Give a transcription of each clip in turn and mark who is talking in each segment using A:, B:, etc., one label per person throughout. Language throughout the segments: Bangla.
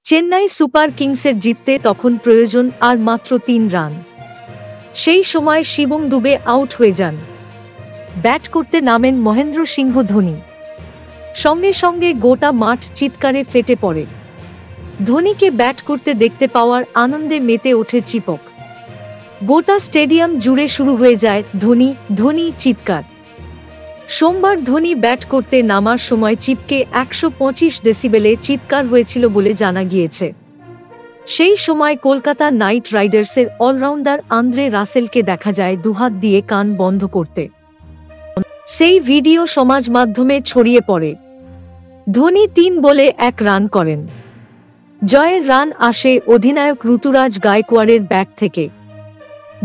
A: চেন্নাই সুপার কিংসের জিততে তখন প্রয়োজন আর মাত্র ৩ রান। সেই সময় শিবম দুবে আউট হয়ে যান। ব্যাট করতে নামেন মহেন্দ্র সিংহ ধোনি। সঙ্গে সঙ্গে গোটা মাঠ চিৎকারে ফেটে পড়ে। ধোনিকে ব্যাট করতে দেখতে পাওয়ার আনন্দে মেতে ওঠে চিপক। গোটা স্টেডিয়াম জুড়ে শুরু হয়ে যায় ধোনি ধোনি চিৎকার। সোমবার ধোনি ব্যাট করতে নামার সময় চিপকে ১২৫ ডেসিবেলে চিৎকার হয়েছিল বলে জানা গিয়েছে। সেই সময় কলকাতা নাইট রাইডার্সের অলরাউন্ডার আন্দ্রে রাসেলকে দেখা যায় দুহাত দিয়ে কান বন্ধ করতে। সেই ভিডিও সমাজ মাধ্যমে ছড়িয়ে পড়ে। ধোনি ৩ বলে ১ রান করেন। জয়ের রান আসে অধিনায়ক ঋতুরাজ গায়কোয়াড়ের ব্যাট থেকে।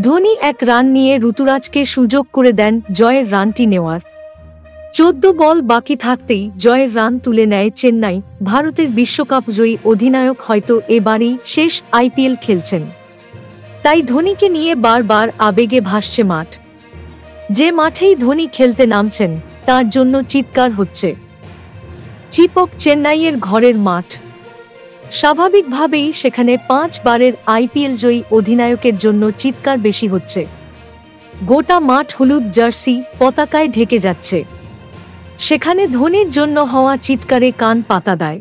A: ধোনি ১ রান নিয়ে ঋতুরাজকে সুযোগ করে দেন জয়ের রানটি নেওয়ার। ১৪ বল বাকি থাকতেই জয়ের রান তুলে নেয় চেন্নাই। ভারতের বিশ্বকাপ জয়ী অধিনায়ক হয়তো এবারই শেষ আইপিএল খেলছেন, তাই ধোনিকে নিয়ে বারবার আবেগে ভাসছে মাঠ। যে মাঠেই ধোনি খেলতে নামছেন তার জন্য চিৎকার হচ্ছে। চিপক চেন্নাইয়ের ঘরের মাঠ, স্বাভাবিকভাবেই সেখানে ৫ বারের আইপিএল জয়ী অধিনায়কের জন্য চিৎকার বেশি হচ্ছে। গোটা মাঠ হলুদ জার্সি পতাকায় ঢেকে যাচ্ছে। সেখানে ধোনির জন্য হওয়া চিৎকারে কান পাতা দেয়।